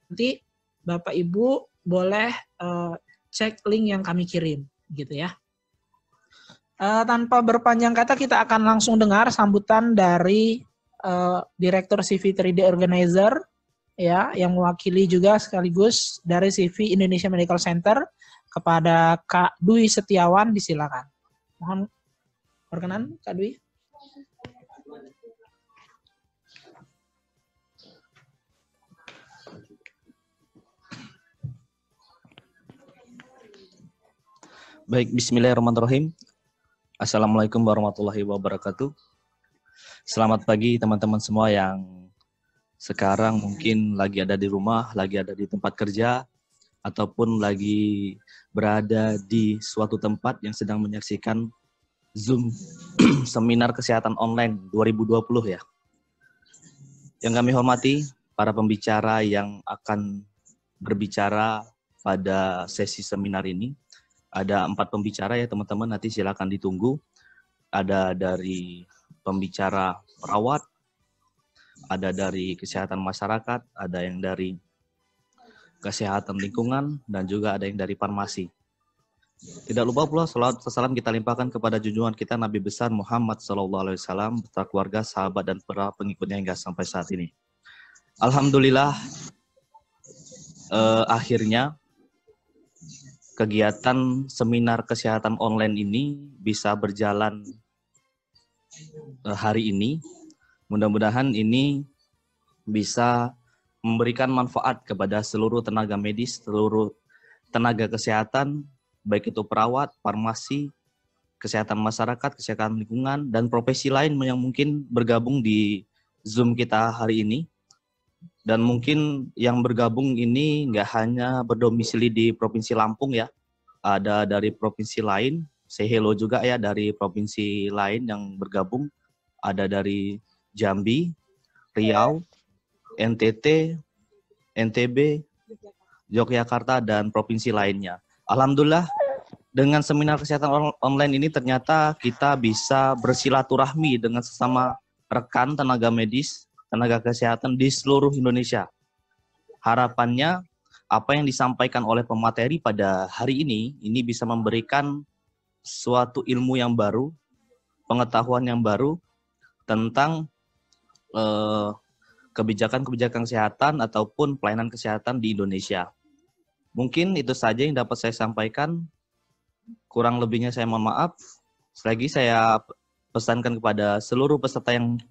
Nanti Bapak Ibu boleh cek link yang kami kirim, gitu ya. Tanpa berpanjang kata, kita akan langsung dengar sambutan dari Direktur CV 3D Organizer, ya, yang mewakili juga sekaligus dari CV Indonesia Medical Center, kepada Kak Dwi Setiawan. Disilakan. Mohon perkenan, Kak Dwi. Baik, bismillahirrahmanirrahim. Assalamualaikum warahmatullahi wabarakatuh. Selamat pagi teman-teman semua yang sekarang mungkin lagi ada di rumah, lagi ada di tempat kerja, ataupun lagi berada di suatu tempat yang sedang menyaksikan Zoom Seminar Kesehatan Online 2020 ya. Yang kami hormati, para pembicara yang akan berbicara pada sesi seminar ini. Ada 4 pembicara ya teman-teman, nanti silakan ditunggu. Ada dari pembicara perawat, ada dari kesehatan masyarakat, ada yang dari kesehatan lingkungan, dan juga ada yang dari farmasi. Tidak lupa pula salawat salam kita limpahkan kepada junjungan kita Nabi besar Muhammad SAW, beserta keluarga, sahabat, dan para pengikutnya hingga sampai saat ini. Alhamdulillah, akhirnya kegiatan seminar kesehatan online ini bisa berjalan hari ini. Mudah-mudahan ini bisa memberikan manfaat kepada seluruh tenaga medis, seluruh tenaga kesehatan, baik itu perawat, farmasi, kesehatan masyarakat, kesehatan lingkungan, dan profesi lain yang mungkin bergabung di Zoom kita hari ini. Dan mungkin yang bergabung ini nggak hanya berdomisili di Provinsi Lampung ya, ada dari provinsi lain, say hello juga ya dari provinsi lain yang bergabung, ada dari Jambi, Riau, NTT, NTB, Yogyakarta, dan provinsi lainnya. Alhamdulillah, dengan seminar kesehatan online ini ternyata kita bisa bersilaturahmi dengan sesama rekan tenaga medis, tenaga kesehatan di seluruh Indonesia. Harapannya apa yang disampaikan oleh pemateri pada hari ini bisa memberikan suatu ilmu yang baru, pengetahuan yang baru tentang kebijakan-kebijakan kesehatan ataupun pelayanan kesehatan di Indonesia. Mungkin itu saja yang dapat saya sampaikan. Kurang lebihnya saya mohon maaf. Selagi saya pesankan kepada seluruh peserta yang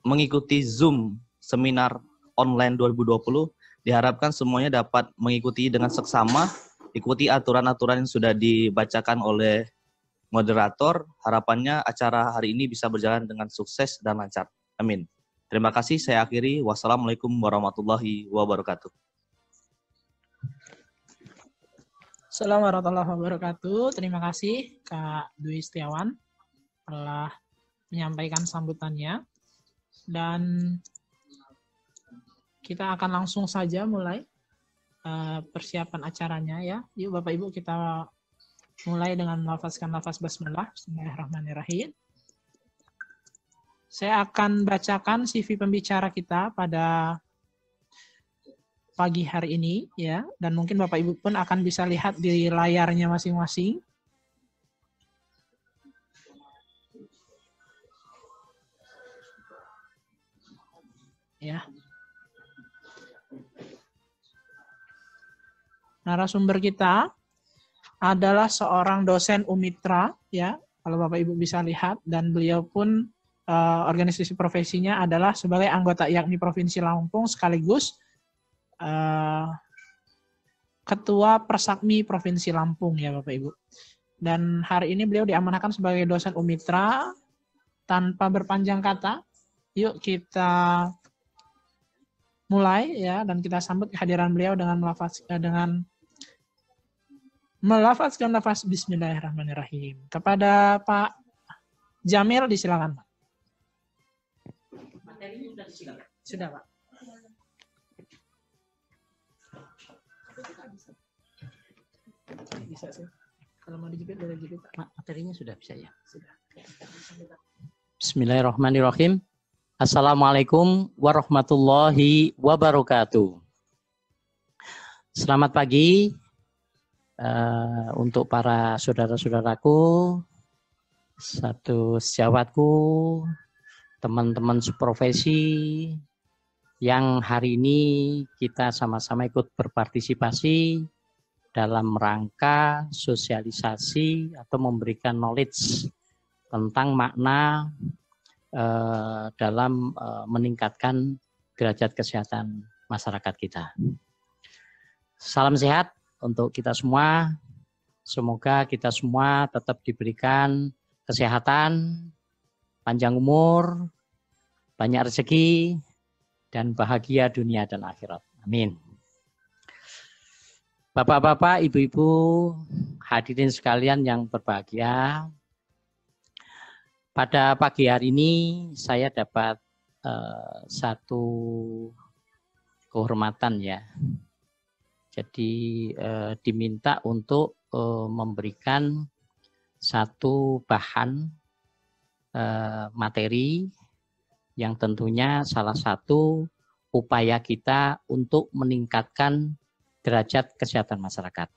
mengikuti Zoom Seminar Online 2020, diharapkan semuanya dapat mengikuti dengan seksama, ikuti aturan-aturan yang sudah dibacakan oleh moderator. Harapannya acara hari ini bisa berjalan dengan sukses dan lancar. Amin. Terima kasih, saya akhiri. Wassalamualaikum warahmatullahi wabarakatuh. Assalamualaikum warahmatullahi wabarakatuh. Terima kasih Kak Dwi Setiawan telah menyampaikan sambutannya. Dan kita akan langsung saja mulai persiapan acaranya ya. Yuk Bapak Ibu, kita mulai dengan melafazkan lafaz basmalah. Bismillahirrahmanirrahim. Saya akan bacakan CV pembicara kita pada pagi hari ini ya, dan mungkin Bapak Ibu pun akan bisa lihat di layarnya masing-masing. Ya. Narasumber kita adalah seorang dosen UMITRA ya, kalau Bapak Ibu bisa lihat, dan beliau pun organisasi profesinya adalah sebagai anggota YAKMI Provinsi Lampung sekaligus Ketua Persakmi Provinsi Lampung ya Bapak Ibu. Dan hari ini beliau diamanahkan sebagai dosen UMITRA. Tanpa berpanjang kata, yuk kita mulai ya, dan kita sambut kehadiran beliau dengan melafazkan lafaz Bismillahirrahmanirrahim. Kepada Pak Jamil disilakan Pak. Materinya sudah disilakan. Sudah Pak. Bisa sih. Kalau mau dijepit boleh jepit, Pak. Materinya sudah bisa ya. Sudah. Bismillahirrahmanirrahim. Assalamualaikum warahmatullahi wabarakatuh. Selamat pagi untuk para saudara-saudaraku, satu sejawatku, teman-teman seprofesi yang hari ini kita sama-sama ikut berpartisipasi dalam rangka sosialisasi atau memberikan knowledge tentang makna dalam meningkatkan derajat kesehatan masyarakat kita. Salam sehat untuk kita semua. Semoga kita semua tetap diberikan kesehatan, panjang umur, banyak rezeki, dan bahagia dunia dan akhirat. Amin. Bapak-bapak, ibu-ibu, hadirin sekalian yang berbahagia. Pada pagi hari ini saya dapat satu kehormatan ya. Jadi diminta untuk memberikan satu bahan materi yang tentunya salah satu upaya kita untuk meningkatkan derajat kesehatan masyarakat.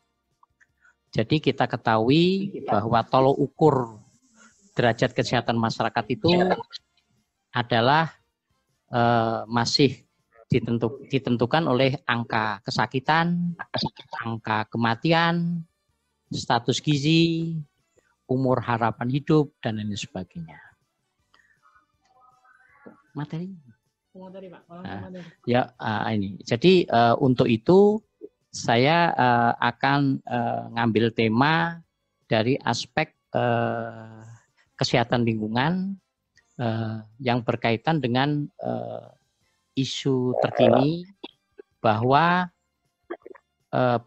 Jadi kita ketahui bahwa tolok ukur derajat kesehatan masyarakat itu adalah masih ditentukan oleh angka kesakitan, angka kematian, status gizi, umur harapan hidup, dan lain sebagainya. Materi? Pak. Ya, ini. Jadi untuk itu saya akan ngambil tema dari aspek kesehatan lingkungan yang berkaitan dengan isu terkini bahwa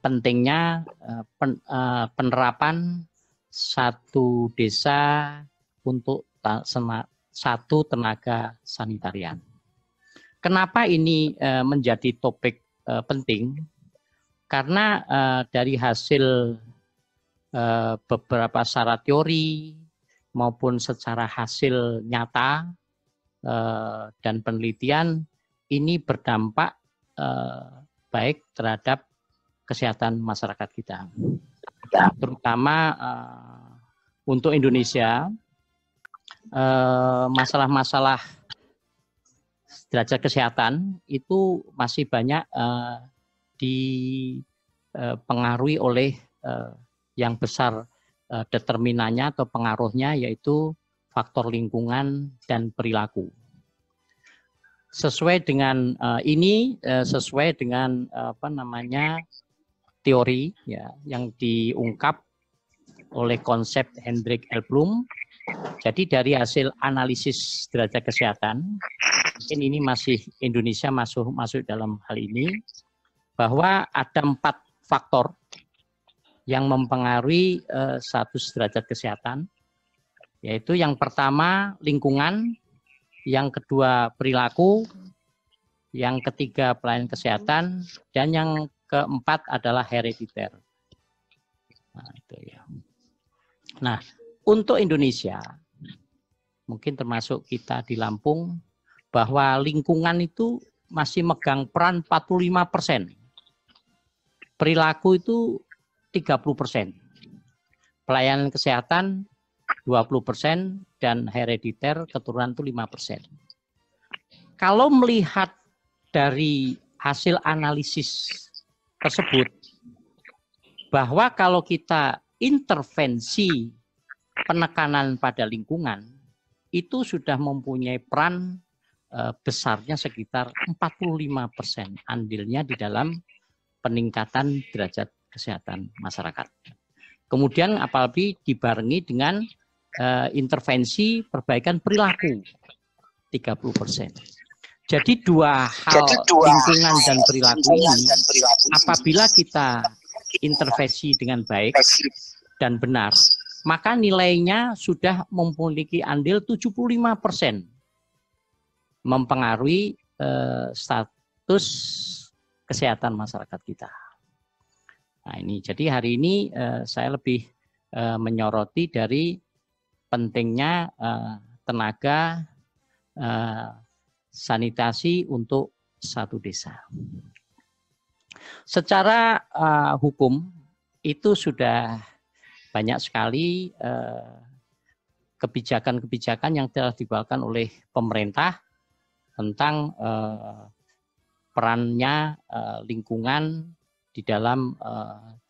pentingnya penerapan satu desa untuk satu tenaga sanitarian. Kenapa ini menjadi topik penting? Karena dari hasil beberapa syarat teori maupun secara hasil nyata dan penelitian ini berdampak baik terhadap kesehatan masyarakat kita. Terutama untuk Indonesia, masalah-masalah derajat kesehatan itu masih banyak dipengaruhi oleh yang besar determinannya atau pengaruhnya, yaitu faktor lingkungan dan perilaku. Sesuai dengan sesuai dengan teori ya yang diungkap oleh konsep Hendrik L. Bloom. Jadi dari hasil analisis derajat kesehatan, mungkin ini Indonesia masuk dalam hal ini, bahwa ada 4 faktor yang mempengaruhi status derajat kesehatan, yaitu yang pertama lingkungan, yang kedua perilaku, yang ketiga pelayanan kesehatan, dan yang keempat adalah herediter. Nah, itu ya. Nah, untuk Indonesia, mungkin termasuk kita di Lampung, bahwa lingkungan itu masih megang peran 45%. Perilaku itu 30%. Pelayanan kesehatan 20%, dan herediter keturunan itu 5%. Kalau melihat dari hasil analisis tersebut, bahwa kalau kita intervensi penekanan pada lingkungan, itu sudah mempunyai peran besarnya sekitar 45% andilnya di dalam peningkatan derajat kesehatan masyarakat. Kemudian apalagi dibarengi dengan intervensi perbaikan perilaku 30%. Jadi dua hal lingkungan dan perilaku ini apabila kita intervensi dengan baik dan benar, maka nilainya sudah memiliki andil 75% mempengaruhi status kesehatan masyarakat kita. Nah ini, jadi hari ini saya lebih menyoroti dari pentingnya tenaga sanitasi untuk satu desa. Secara hukum itu sudah banyak sekali kebijakan-kebijakan yang telah dibawakan oleh pemerintah tentang perannya lingkungan di dalam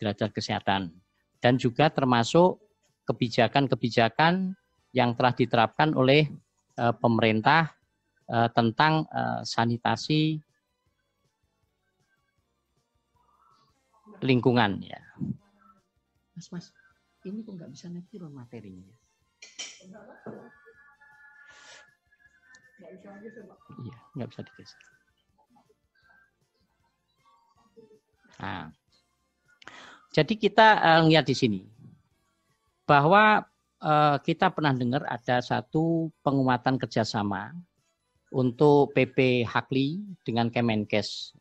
derajat kesehatan, dan juga termasuk kebijakan-kebijakan yang telah diterapkan oleh pemerintah tentang sanitasi lingkungan. Ya. Mas, ini kok nggak bisa naik turun materinya? Iya, nggak bisa digeser. Nah, jadi kita lihat di sini bahwa kita pernah dengar ada satu penguatan kerjasama untuk PP Hakli dengan Kemenkes.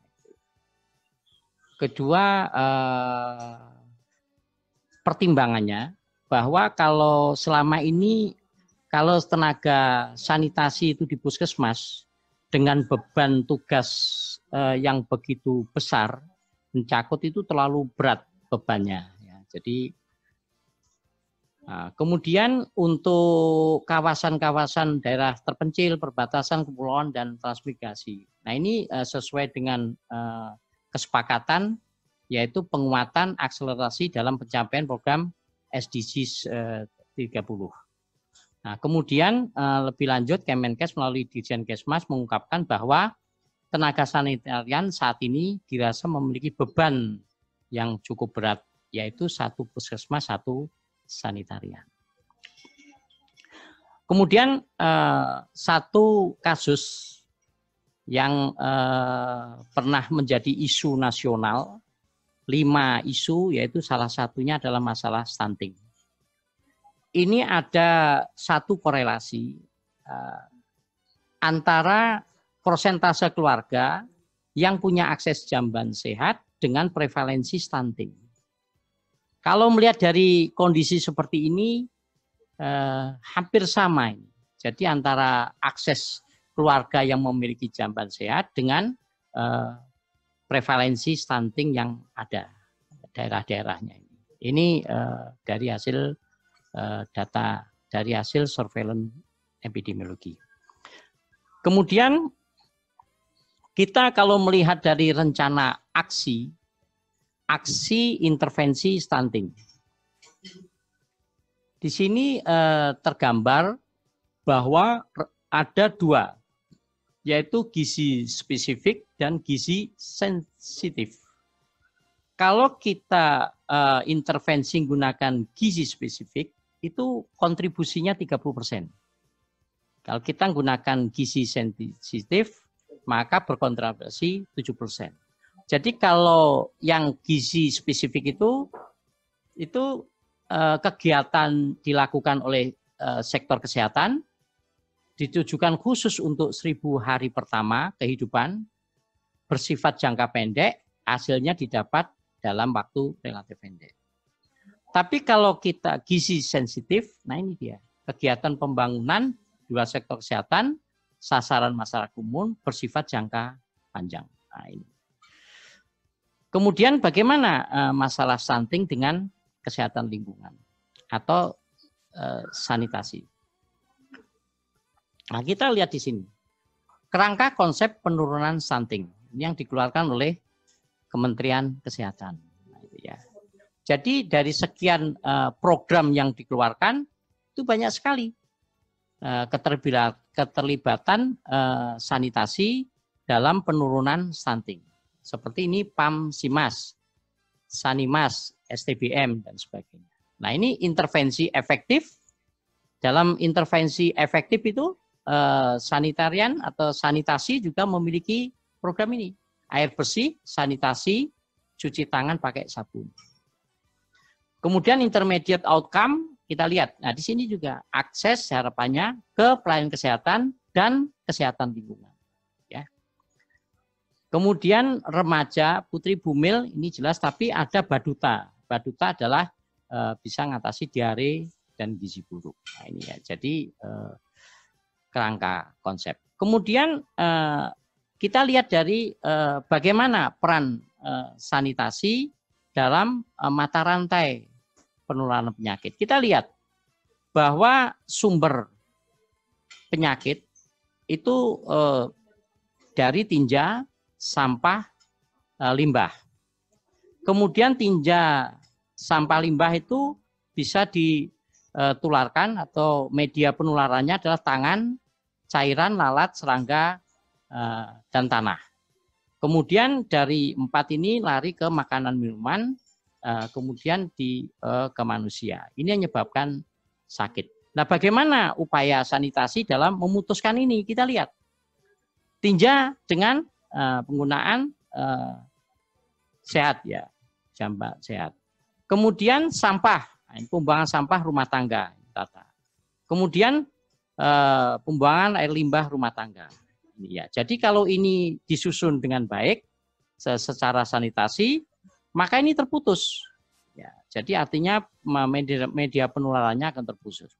Kedua, pertimbangannya bahwa kalau selama ini kalau tenaga sanitasi itu di puskesmas dengan beban tugas yang begitu besar, mencakut itu terlalu berat bebannya. Ya, jadi kemudian untuk kawasan-kawasan daerah terpencil, perbatasan, kepulauan, dan transmigrasi. Nah ini sesuai dengan kesepakatan, yaitu penguatan akselerasi dalam pencapaian program SDGs 30. Nah kemudian lebih lanjut Kemenkes melalui Dirjen Kesmas mengungkapkan bahwa tenaga sanitarian saat ini dirasa memiliki beban yang cukup berat, yaitu satu puskesmas, satu sanitarian. Kemudian satu kasus yang pernah menjadi isu nasional, 5 isu, yaitu salah satunya adalah masalah stunting. Ini ada satu korelasi antara persentase keluarga yang punya akses jamban sehat dengan prevalensi stunting. Kalau melihat dari kondisi seperti ini, hampir sama ini. Jadi antara akses keluarga yang memiliki jamban sehat dengan prevalensi stunting yang ada daerah-daerahnya ini. Ini dari hasil data dari hasil surveillance epidemiologi. Kemudian kita kalau melihat dari rencana aksi intervensi stunting. Di sini tergambar bahwa ada 2, yaitu gizi spesifik dan gizi sensitif. Kalau kita intervensi menggunakan gizi spesifik, itu kontribusinya 30%. Kalau kita menggunakan gizi sensitif, maka berkontribusi 7%. Jadi kalau yang gizi spesifik itu kegiatan dilakukan oleh sektor kesehatan, ditujukan khusus untuk 1000 hari pertama kehidupan, bersifat jangka pendek, hasilnya didapat dalam waktu relatif pendek. Tapi kalau kita gizi sensitif, nah ini dia, kegiatan pembangunan di luar sektor kesehatan, sasaran masyarakat umum, bersifat jangka panjang. Nah, ini. Kemudian bagaimana masalah stunting dengan kesehatan lingkungan atau sanitasi? Nah, kita lihat di sini. Kerangka konsep penurunan stunting yang dikeluarkan oleh Kementerian Kesehatan. Nah, itu ya. Jadi dari sekian program yang dikeluarkan itu banyak sekali keterlibatan sanitasi dalam penurunan stunting. Seperti ini PAM Simas, Sanimas, STBM, dan sebagainya. Nah ini intervensi efektif. Dalam intervensi efektif itu sanitarian atau sanitasi juga memiliki program ini. Air bersih, sanitasi, cuci tangan pakai sabun. Kemudian intermediate outcome kita lihat. Nah di sini juga akses harapannya ke pelayanan kesehatan dan kesehatan lingkungan. Ya. Kemudian remaja Putri Bumil ini jelas, tapi ada Baduta. Baduta adalah bisa mengatasi diare dan gizi buruk. Nah, ini ya. Jadi kerangka konsep. Kemudian kita lihat dari bagaimana peran sanitasi dalam mata rantai penularan penyakit. Kita lihat bahwa sumber penyakit itu dari tinja, sampah, limbah. Kemudian tinja, sampah, limbah itu bisa ditularkan atau media penularannya adalah tangan, cairan, lalat, serangga, dan tanah. Kemudian dari 4 ini lari ke makanan minuman, kemudian ke manusia. Ini yang menyebabkan sakit. Nah, bagaimana upaya sanitasi dalam memutuskan ini? Kita lihat. Tinja dengan penggunaan sehat ya, jambat sehat. Kemudian sampah, pembuangan sampah rumah tangga, tata. Kemudian pembuangan air limbah rumah tangga. Ya, jadi kalau ini disusun dengan baik secara sanitasi, maka ini terputus. Ya, jadi artinya media penularannya akan terputus.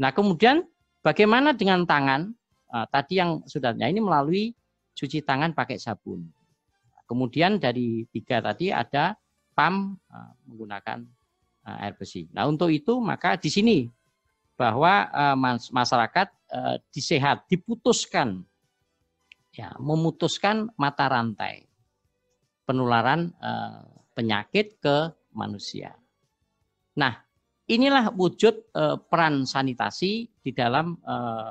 Nah, kemudian bagaimana dengan tangan? Tadi yang sudah, ini melalui cuci tangan pakai sabun. Kemudian dari 3 tadi ada PAM menggunakan air bersih. Nah, untuk itu maka di sini bahwa masyarakat diputuskan ya, memutuskan mata rantai penularan penyakit ke manusia. Nah, inilah wujud peran sanitasi di dalam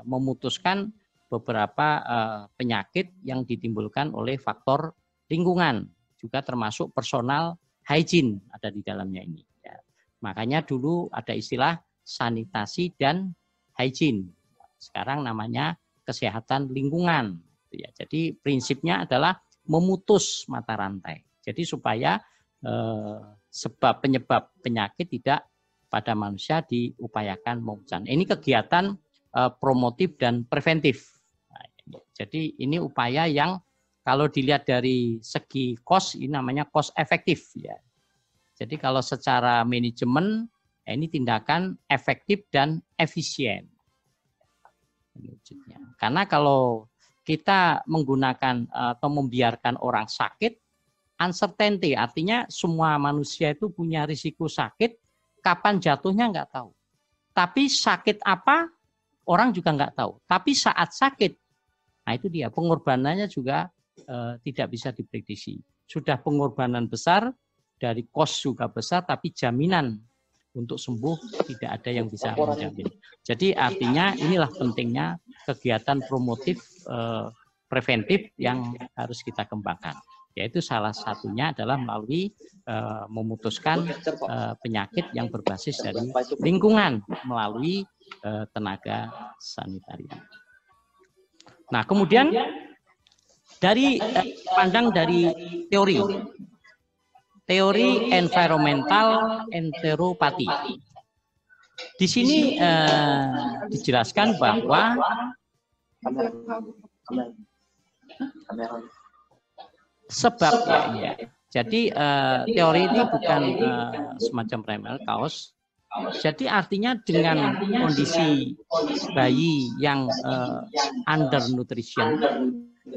memutuskan beberapa penyakit yang ditimbulkan oleh faktor lingkungan, juga termasuk personal hygiene ada di dalamnya ini. Ya. Makanya dulu ada istilah sanitasi dan hygiene. Sekarang namanya kesehatan lingkungan. Ya, jadi prinsipnya adalah memutus mata rantai. Jadi supaya sebab penyebab penyakit tidak pada manusia diupayakan memutuskan. Ini kegiatan promotif dan preventif. Nah, jadi ini upaya yang kalau dilihat dari segi cost, ini namanya cost efektif. Ya. Jadi kalau secara manajemen, ini tindakan efektif dan efisien. Karena kalau kita menggunakan atau membiarkan orang sakit, uncertainty, artinya semua manusia itu punya risiko sakit, kapan jatuhnya nggak tahu. Tapi sakit apa, orang juga nggak tahu. Tapi saat sakit, nah itu dia, pengorbanannya juga tidak bisa diprediksi. Sudah pengorbanan besar, dari kos juga besar, tapi jaminan untuk sembuh tidak ada yang bisa menjamin. Jadi artinya inilah pentingnya kegiatan promotif preventif yang harus kita kembangkan. Yaitu salah satunya adalah melalui memutuskan penyakit yang berbasis dari lingkungan melalui tenaga sanitarian. Nah, kemudian dari pandang dari teori environmental enteropati. Di sini dijelaskan bahwa sebabnya, jadi teori ini bukan semacam primal cause. Jadi artinya dengan kondisi bayi yang undernutrition,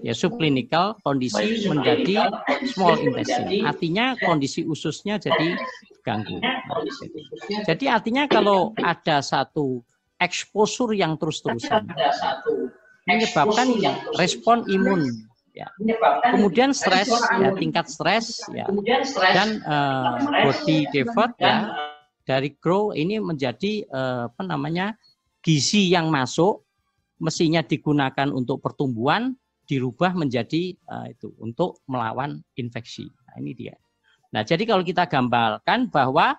ya subclinical, kondisi menjadi small intestine. Artinya kondisi ususnya jadi ganggu. Jadi artinya kalau ada satu exposure yang terus-terusan menyebabkan respon imun, ya. Kemudian stres, ya, tingkat stres, ya, dan body default, ya, dari grow ini menjadi gizi yang masuk mestinya digunakan untuk pertumbuhan dirubah menjadi itu untuk melawan infeksi. Nah, ini dia. Nah, jadi kalau kita gambarkan bahwa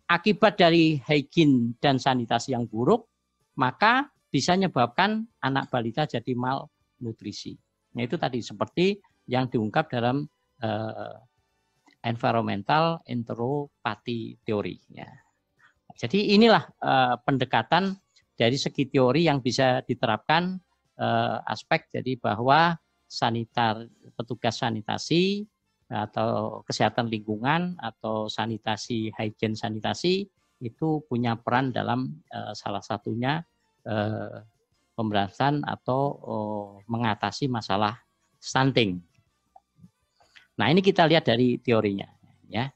akibat dari hygiene dan sanitasi yang buruk, maka bisa menyebabkan anak balita jadi malnutrisi. Nah, itu tadi seperti yang diungkap dalam environmental enteropati teori. Ya. Jadi inilah pendekatan dari segi teori yang bisa diterapkan aspek jadi bahwa petugas sanitasi atau kesehatan lingkungan atau sanitasi hygiene sanitasi itu punya peran dalam salah satunya pemberantasan atau mengatasi masalah stunting. Nah, ini kita lihat dari teorinya, ya.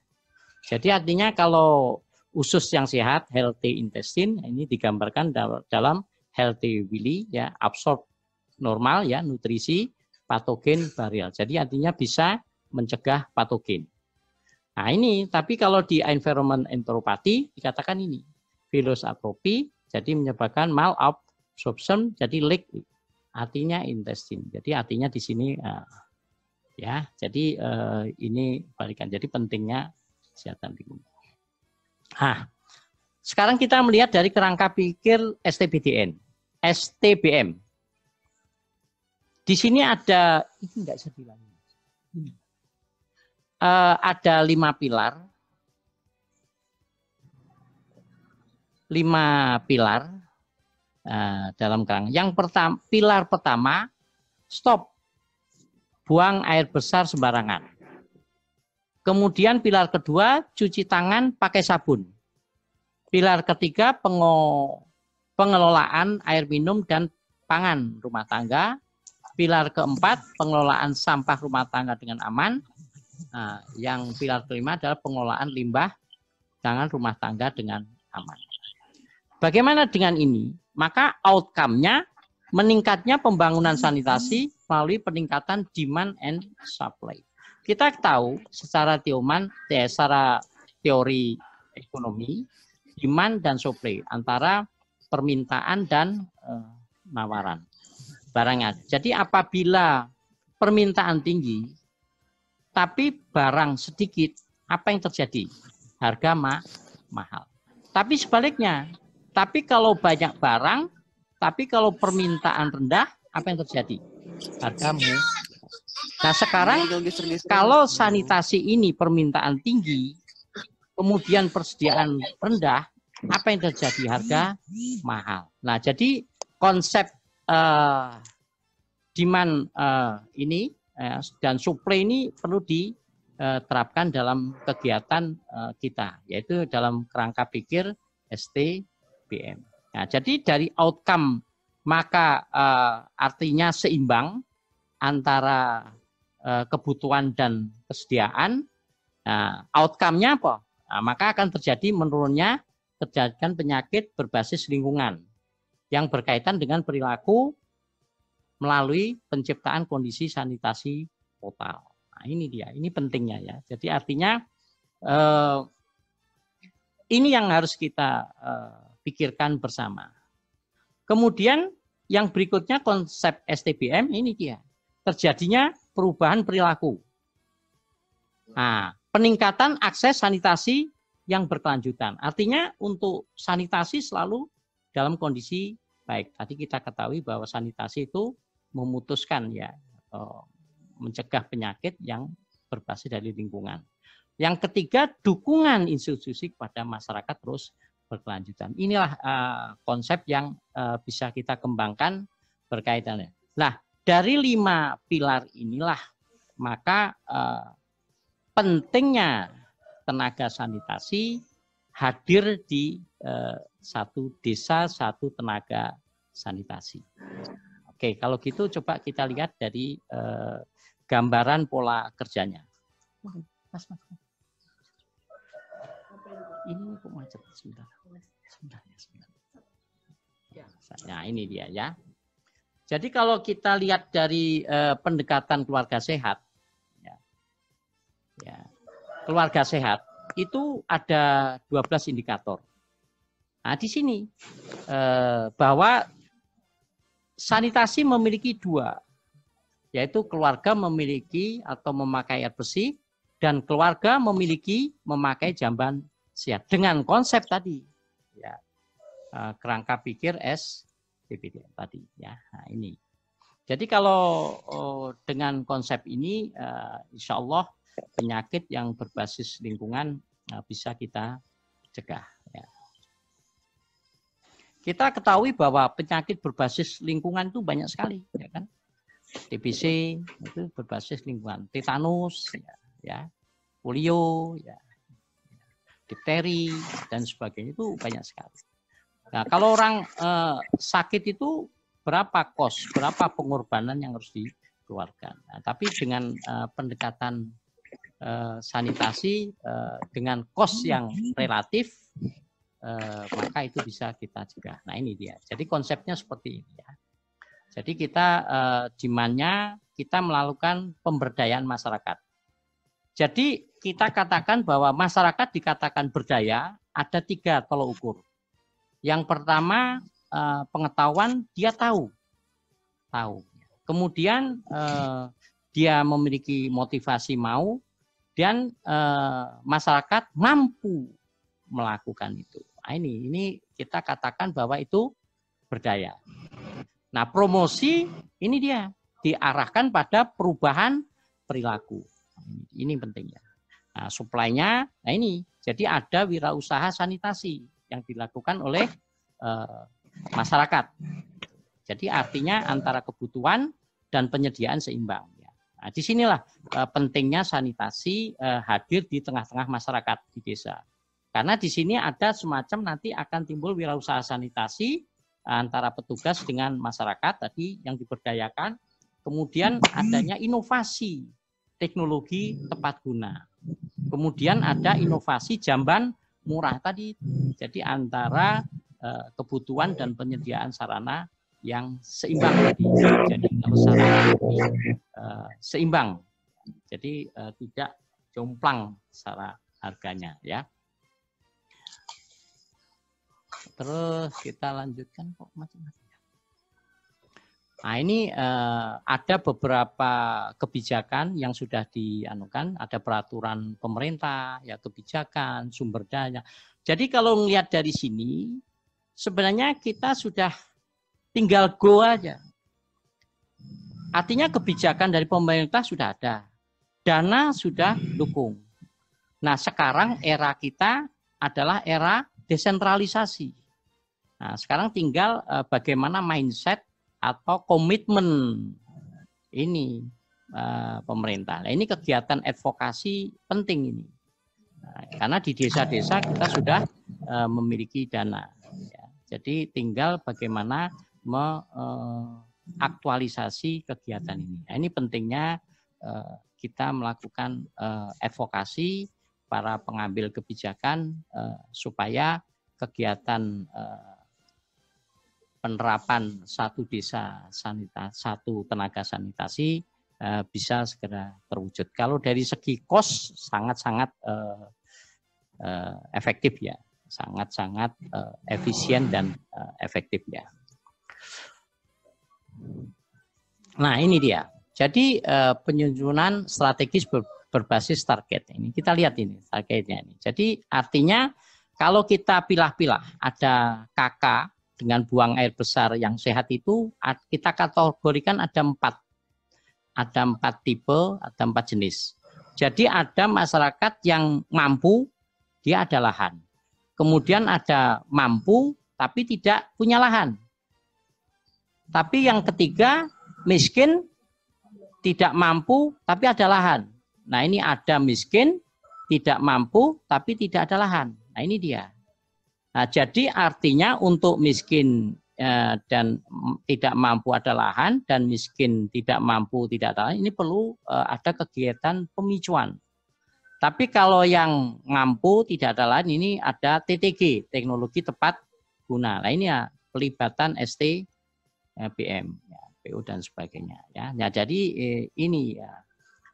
Jadi artinya kalau usus yang sehat, healthy intestine, ini digambarkan dalam healthy willy, ya, absorb normal, ya, nutrisi, patogen, burial. Jadi artinya bisa mencegah patogen. Nah ini, tapi kalau di environment enteropati dikatakan ini virus atropi, jadi menyebabkan malabsorption, jadi leak, artinya intestine. Jadi artinya di sini ya, jadi ini balikan. Jadi pentingnya kesehatan lingkungan. Nah, sekarang kita melihat dari kerangka pikir STBM. Di sini ada, ini enggak bisa bilang. Ada 5 pilar. 5 pilar dalam kerangka. Yang pertama, pilar pertama, stop buang air besar sembarangan. Kemudian pilar kedua, cuci tangan pakai sabun. Pilar ketiga, pengelolaan air minum dan pangan rumah tangga. Pilar keempat, pengelolaan sampah rumah tangga dengan aman. Nah, yang pilar kelima adalah pengelolaan limbah pangan rumah tangga dengan aman. Bagaimana dengan ini? Maka outcome-nya meningkatnya pembangunan sanitasi melalui peningkatan demand and supply. Kita tahu secara teori ekonomi, demand dan supply antara permintaan dan penawaran barangnya. Jadi apabila permintaan tinggi, tapi barang sedikit, apa yang terjadi? Harga mahal. Tapi sebaliknya, tapi kalau banyak barang, tapi kalau permintaan rendah, apa yang terjadi? Harga murah. Nah sekarang kalau sanitasi ini permintaan tinggi, kemudian persediaan rendah, apa yang terjadi? Harga mahal. Nah jadi konsep demand ini dan supply ini perlu diterapkan dalam kegiatan kita, yaitu dalam kerangka pikir STBM. Nah jadi dari outcome maka artinya seimbang antara kebutuhan dan kesediaan. Nah, outcome-nya apa? Nah, maka akan terjadi menurunnya kejadian penyakit berbasis lingkungan yang berkaitan dengan perilaku melalui penciptaan kondisi sanitasi total. Nah, ini dia, ini pentingnya ya. Jadi artinya ini yang harus kita pikirkan bersama. Kemudian yang berikutnya konsep STBM ini dia. Terjadinya perubahan perilaku. Nah, peningkatan akses sanitasi yang berkelanjutan. Artinya untuk sanitasi selalu dalam kondisi baik. Tadi kita ketahui bahwa sanitasi itu memutuskan ya, mencegah penyakit yang berbasis dari lingkungan. Yang ketiga, dukungan institusi kepada masyarakat terus berkelanjutan. Inilah konsep yang bisa kita kembangkan berkaitannya. Nah, dari 5 pilar inilah maka pentingnya tenaga sanitasi hadir di satu desa, satu tenaga sanitasi. Oke, kalau gitu coba kita lihat dari gambaran pola kerjanya. Mas. Ini kok macet sebentar. Nah, ini dia ya. Jadi kalau kita lihat dari pendekatan keluarga sehat, keluarga sehat itu ada 12 indikator. Nah di sini bahwa sanitasi memiliki 2, yaitu keluarga memiliki atau memakai air bersih dan keluarga memakai jamban sehat dengan konsep tadi, ya, kerangka pikir STBM tadi ya. Nah, ini. Jadi kalau dengan konsep ini insya Allah penyakit yang berbasis lingkungan bisa kita cegah. Ya. Kita ketahui bahwa penyakit berbasis lingkungan itu banyak sekali, ya kan? TBC itu berbasis lingkungan, tetanus, ya, polio, ya. difteri dan sebagainya, itu banyak sekali. Nah, kalau orang sakit itu berapa berapa pengorbanan yang harus dikeluarkan. Nah, tapi dengan pendekatan sanitasi dengan kos yang relatif, maka itu bisa kita cegah. Nah, ini dia. Jadi konsepnya seperti ini ya. Jadi kita demand-nya kita melakukan pemberdayaan masyarakat. Jadi kita katakan bahwa masyarakat dikatakan berdaya ada 3 tolok ukur. Yang pertama pengetahuan, dia tahu. Kemudian dia memiliki motivasi mau, dan masyarakat mampu melakukan itu. Nah, ini kita katakan bahwa itu berdaya. Nah, promosi ini dia diarahkan pada perubahan perilaku. Ini pentingnya. Nah, supply-nya, nah ini, jadi ada wirausaha sanitasi yang dilakukan oleh masyarakat. Jadi artinya antara kebutuhan dan penyediaan seimbang. Nah, disinilah pentingnya sanitasi hadir di tengah-tengah masyarakat di desa. Karena di sini ada semacam nanti akan timbul wirausaha sanitasi antara petugas dengan masyarakat tadi yang diberdayakan. Kemudian adanya inovasi teknologi tepat guna. Kemudian ada inovasi jamban murah tadi. Jadi antara kebutuhan dan penyediaan sarana yang seimbang tadi. Jadi kalau sarana seimbang. Jadi tidak jomplang secara harganya ya. Terus kita lanjutkan kok macam-macam. Nah, ini ada beberapa kebijakan yang sudah dianukan, ada peraturan pemerintah, ya kebijakan, sumber daya. Jadi kalau melihat dari sini, sebenarnya kita sudah tinggal go aja. Artinya kebijakan dari pemerintah sudah ada, dana sudah dukung. Nah, sekarang era kita adalah era desentralisasi. Nah, sekarang tinggal bagaimana mindset atau komitmen ini pemerintah. Nah, ini kegiatan advokasi penting ini. Nah, karena di desa-desa kita sudah memiliki dana. Ya. Jadi tinggal bagaimana aktualisasi kegiatan ini. Nah, ini pentingnya kita melakukan advokasi para pengambil kebijakan supaya kegiatan penerapan satu desa satu tenaga sanitasi bisa segera terwujud. Kalau dari segi kos sangat-sangat efektif ya, sangat-sangat efisien dan efektif ya. Nah, ini dia. Jadi penyusunan strategis berbasis target ini. Kita lihat ini targetnya ini. Jadi artinya kalau kita pilah-pilah ada KK dengan buang air besar yang sehat itu kita kategorikan ada 4. Ada 4 tipe, ada 4 jenis. Jadi ada masyarakat yang mampu, dia ada lahan. Kemudian ada mampu tapi tidak punya lahan. Tapi yang ketiga miskin, tidak mampu tapi ada lahan. Nah, ini ada miskin, tidak mampu tapi tidak ada lahan. Nah, ini dia. Nah, jadi artinya untuk miskin dan tidak mampu ada lahan dan miskin tidak mampu tidak ada lahan, ini perlu ada kegiatan pemicuan. Tapi kalau yang mampu tidak ada lahan, ini ada TTG, teknologi tepat guna. Nah, ini ya pelibatan STBM, ya, PU dan sebagainya. Ya. Nah, jadi ini ya.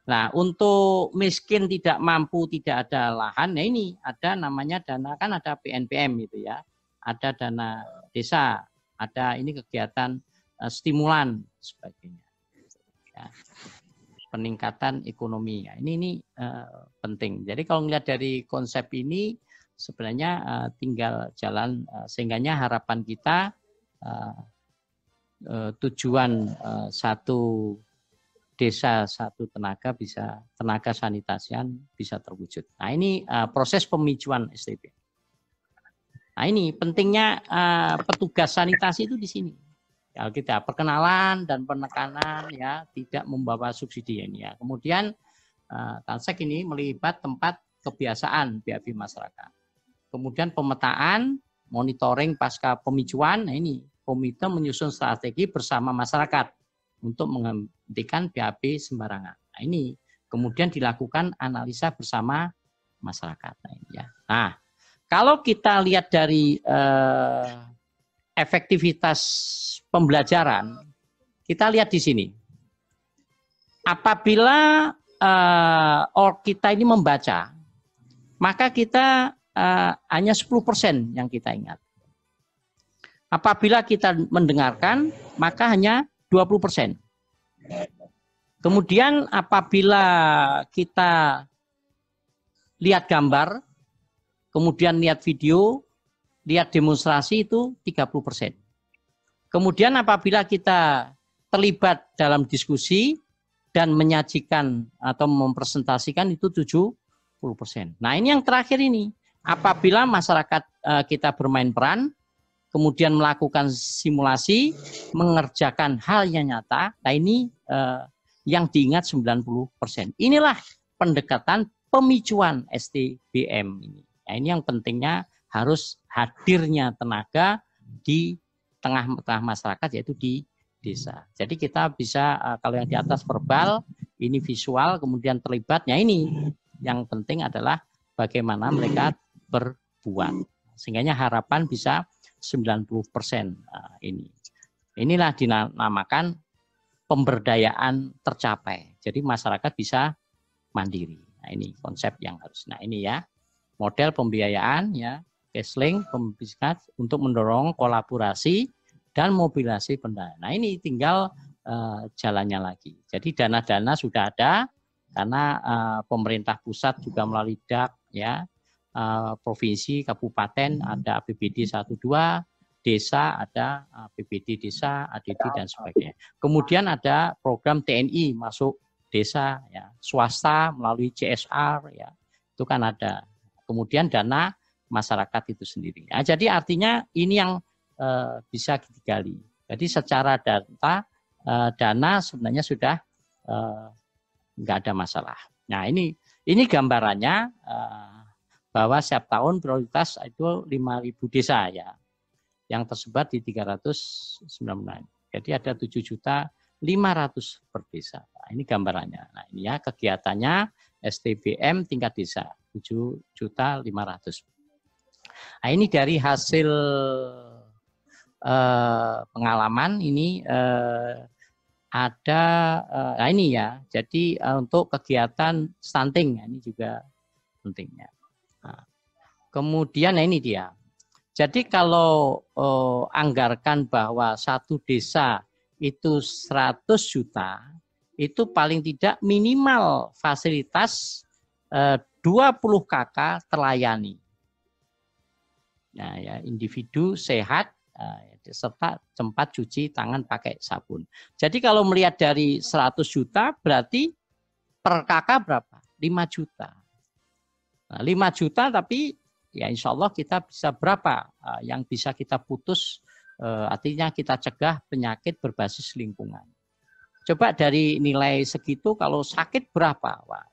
Nah, untuk miskin tidak mampu tidak ada lahan, nah ini ada namanya dana, kan ada PNPM itu ya, ada dana desa, ada ini kegiatan stimulan sebagainya, ya. Peningkatan ekonomi. Ya, ini penting. Jadi kalau melihat dari konsep ini sebenarnya tinggal jalan sehingganya harapan kita tujuan satu desa satu tenaga sanitasian bisa terwujud. Nah, ini proses pemicuan STB. Nah, ini pentingnya petugas sanitasi itu di sini. Kalau kita perkenalan dan penekanan ya tidak membawa subsidi ini ya. Kemudian Talsek ini melibat tempat kebiasaan BAB masyarakat. kemudian pemetaan, monitoring pasca pemicuan. Nah ini komite menyusun strategi bersama masyarakat untuk menghentikan BAB sembarangan. Nah ini kemudian dilakukan analisa bersama masyarakat. Nah, ini ya. Nah, kalau kita lihat dari efektivitas pembelajaran, kita lihat di sini. Apabila kita ini membaca, maka kita hanya 10% yang kita ingat. Apabila kita mendengarkan, maka hanya 20%. Kemudian apabila kita lihat gambar, kemudian lihat video, lihat demonstrasi itu 30%. Kemudian apabila kita terlibat dalam diskusi dan menyajikan atau mempresentasikan itu 70%. Nah ini yang terakhir ini, apabila masyarakat kita bermain peran, kemudian melakukan simulasi, mengerjakan hal yang nyata, nah ini yang diingat 90%. Inilah pendekatan pemicuan STBM ini. Nah ini yang pentingnya harus hadirnya tenaga di tengah-tengah masyarakat, yaitu di desa. Jadi kita bisa, kalau yang di atas verbal, ini visual, kemudian terlibatnya ini. Yang penting adalah bagaimana mereka berbuat. Sehingga harapan bisa 90% ini. Inilah dinamakan pemberdayaan tercapai. Jadi masyarakat bisa mandiri. Nah ini konsep yang harus. Nah ini ya, model pembiayaan ya, Kesling, pembisnis untuk mendorong kolaborasi dan mobilisasi pendana. Nah ini tinggal jalannya lagi. Jadi dana-dana sudah ada karena pemerintah pusat juga melalui DAP ya, provinsi, kabupaten ada APBD 12, desa ada APBD desa, ADD dan sebagainya. Kemudian ada program TNI masuk desa ya, swasta melalui CSR ya, itu kan ada. Kemudian dana masyarakat itu sendiri. Nah, jadi artinya ini yang bisa digali. Jadi secara dana sebenarnya sudah nggak ada masalah. Nah ini gambarannya bahwa setiap tahun prioritas itu 5.000 desa ya, yang tersebar di 309. Jadi ada 7.500.000 per desa. Nah, ini gambarannya. Nah ini ya kegiatannya STBM tingkat desa 7.500.000. Nah ini dari hasil pengalaman ini ada, nah ini ya, jadi untuk kegiatan stunting, ini juga pentingnya. Nah, kemudian nah ini dia, jadi kalau anggarkan bahwa satu desa itu 100 juta, itu paling tidak minimal fasilitas 20 KK terlayani. Nah ya, individu sehat, serta tempat cuci tangan pakai sabun. Jadi kalau melihat dari 100 juta berarti per kakak berapa? 5 juta. Nah, 5 juta tapi ya insya Allah kita bisa berapa yang bisa kita putus, artinya kita cegah penyakit berbasis lingkungan. Coba dari nilai segitu kalau sakit berapa? Wah,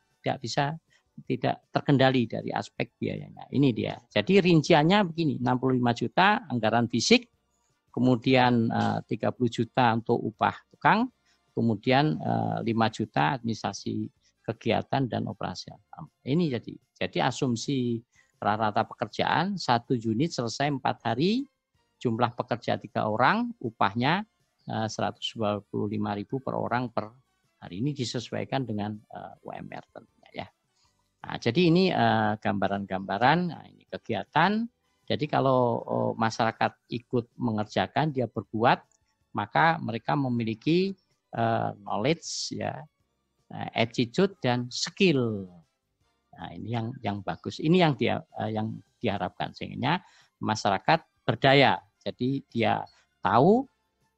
tidak terkendali dari aspek biayanya. Ini dia. Jadi rinciannya begini, 65 juta anggaran fisik, kemudian 30 juta untuk upah tukang, kemudian 5 juta administrasi kegiatan dan operasi. Ini jadi asumsi rata-rata pekerjaan, 1 unit selesai 4 hari, jumlah pekerja 3 orang, upahnya 125.000 per orang per hari. Ini disesuaikan dengan UMR tentunya ya. Nah, jadi ini gambaran-gambaran, nah, ini kegiatan. Jadi kalau masyarakat ikut mengerjakan, dia berbuat, maka mereka memiliki knowledge, ya, attitude dan skill. Nah, ini yang bagus. Ini yang diharapkan sehingga masyarakat berdaya. Jadi dia tahu,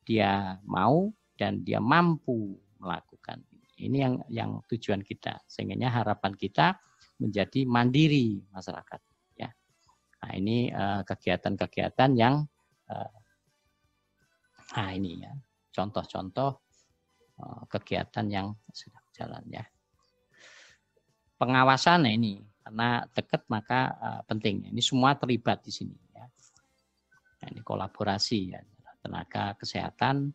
dia mau dan dia mampu melakukan. Ini yang tujuan kita. Sehingga harapan kita menjadi mandiri masyarakat. Nah, ini kegiatan-kegiatan yang nah ini ya, contoh-contoh kegiatan yang sudah berjalan ya. Pengawasan, nah ini karena dekat maka penting. Ini semua terlibat di sini ya. Nah, ini kolaborasi ya, tenaga kesehatan,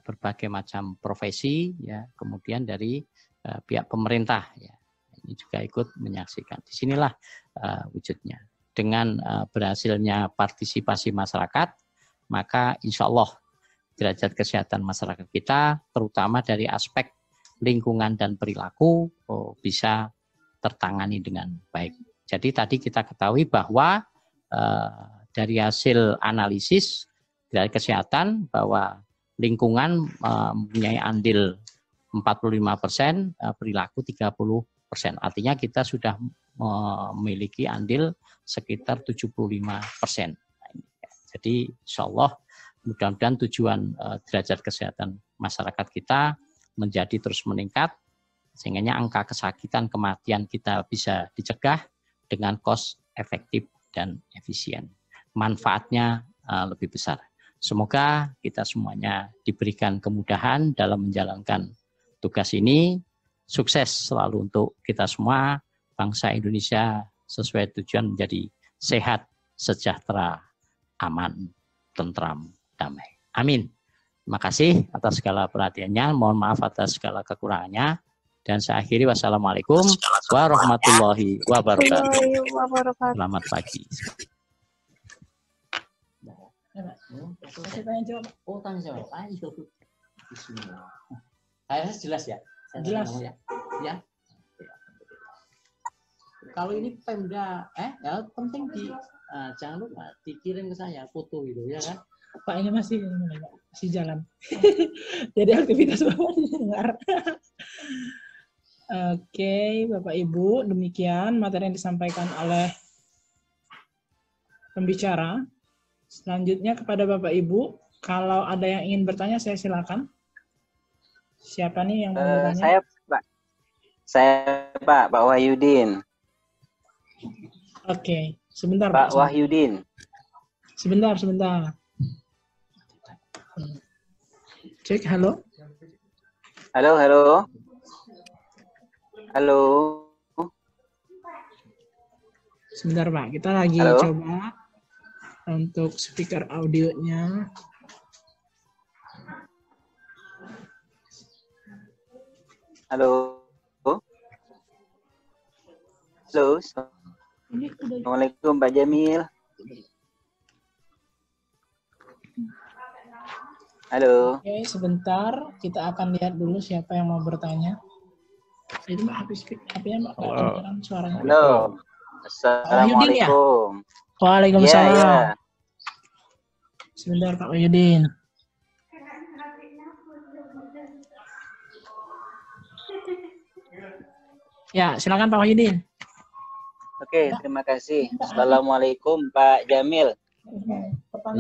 berbagai macam profesi ya, kemudian dari pihak pemerintah ya. Ini juga ikut menyaksikan. Disinilah wujudnya. Dengan berhasilnya partisipasi masyarakat, maka insya Allah derajat kesehatan masyarakat kita, terutama dari aspek lingkungan dan perilaku, bisa tertangani dengan baik. Jadi tadi kita ketahui bahwa dari hasil analisis dari kesehatan bahwa lingkungan mempunyai andil 45%, perilaku 30%. Artinya kita sudah memiliki andil sekitar 75%. Jadi insya Allah mudah-mudahan tujuan derajat kesehatan masyarakat kita menjadi terus meningkat, sehingga angka kesakitan kematian kita bisa dicegah dengan cost efektif dan efisien. Manfaatnya lebih besar. Semoga kita semuanya diberikan kemudahan dalam menjalankan tugas ini. Sukses selalu untuk kita semua, bangsa Indonesia sesuai tujuan menjadi sehat, sejahtera, aman, tentram, damai. Amin. Terima kasih atas segala perhatiannya. Mohon maaf atas segala kekurangannya. Dan saya akhiri, wassalamualaikum warahmatullahi wabarakatuh. Selamat pagi. Oh, tanya jawab. Ayo. Bismillah. Akhirnya jelas ya? Jelas. Ya. Kalau ini Pemda, ya penting jangan lupa dikirim ke saya foto gitu ya kan? Pak ini masih jalan. Jadi aktivitas Bapak didengar. Oke, Bapak Ibu, demikian materi yang disampaikan oleh pembicara. Selanjutnya kepada Bapak Ibu, kalau ada yang ingin bertanya, saya silakan. Siapa nih yang mau bertanya? Saya Pak Wahyudin. Oke, sebentar Pak Wahyudin. Sebentar. Cek, halo. Halo. Sebentar Pak, kita lagi coba untuk speaker audionya. Halo. Assalamualaikum Pak Jamil. Halo. Oke, sebentar. Kita akan lihat dulu siapa yang mau bertanya. Itu Mbak, HP-nya Mbak, kedengaran suaranya. Halo. Assalamualaikum. Waalaikumsalam. Ya. Sebentar Pak Wahyudin. Ya, silakan Pak Wahyudin. Oke, terima kasih. Assalamualaikum Pak Jamil.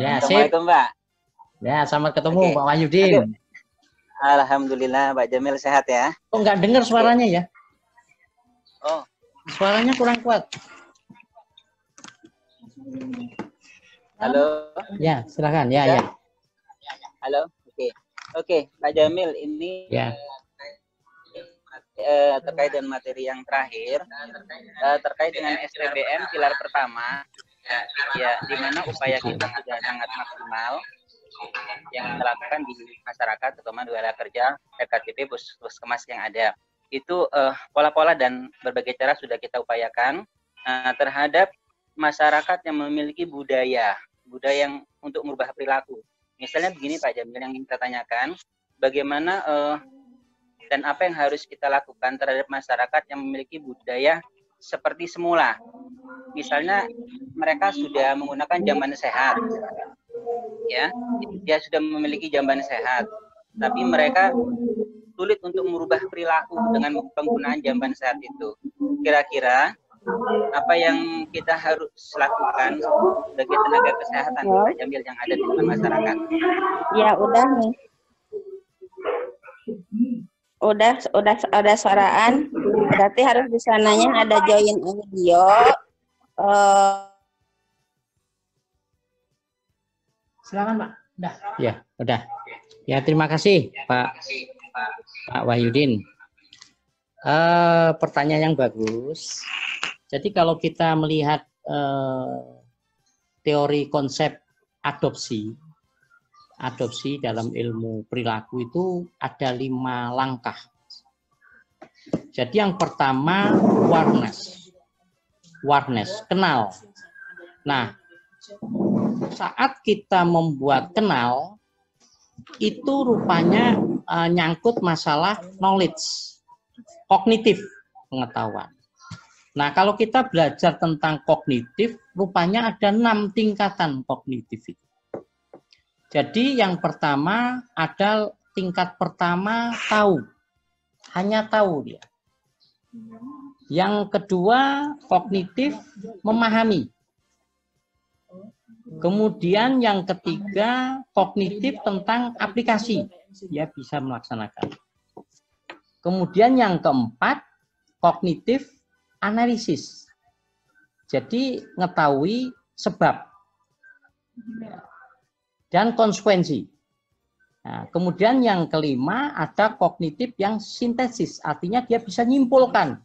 Ya, Assalamualaikum Pak. Ya, selamat ketemu Pak Wahyudin. Alhamdulillah Pak Jamil sehat ya. Kok nggak dengar suaranya ya? Oh, suaranya kurang kuat. Halo. Ya, silakan. Ya. Halo. Oke, Pak Jamil, ini ya. Terkait dengan materi yang terakhir, terkait dengan STBM pilar pertama, ya, di mana upaya kita sudah sangat maksimal yang dilakukan di masyarakat, terutama di wilayah kerja, FKTP, puskesmas yang ada. Itu pola-pola dan berbagai cara sudah kita upayakan terhadap masyarakat yang memiliki budaya yang untuk merubah perilaku. Misalnya begini Pak Jamil, yang kita tanyakan, bagaimana dan apa yang harus kita lakukan terhadap masyarakat yang memiliki budaya seperti semula. Misalnya mereka sudah menggunakan jamban sehat, ya, dia sudah memiliki jamban sehat, tapi mereka sulit untuk merubah perilaku dengan penggunaan jamban sehat itu. Kira-kira apa yang kita harus lakukan sebagai tenaga kesehatan Pak Jamil yang ada di tengah masyarakat? Ya udah nih. Udah suaraan, berarti harus di sananya ada join audio. Silakan Pak. Udah. Ya, udah. Ya, terima kasih Pak Wahyudin. Pertanyaan yang bagus. Jadi kalau kita melihat teori konsep adopsi dalam ilmu perilaku itu ada 5 langkah. Jadi yang pertama awareness, kenal. Nah, saat kita membuat kenal, itu rupanya nyangkut masalah knowledge, kognitif pengetahuan. Nah, kalau kita belajar tentang kognitif, rupanya ada 6 tingkatan kognitif itu. Jadi yang pertama ada tingkat pertama tahu, hanya tahu dia. Yang kedua kognitif memahami. Kemudian yang ketiga kognitif tentang aplikasi, dia bisa melaksanakan. Kemudian yang keempat kognitif analisis. Jadi mengetahui sebab dan konsekuensi. Nah, kemudian yang kelima ada kognitif yang sintesis, artinya dia bisa nyimpulkan.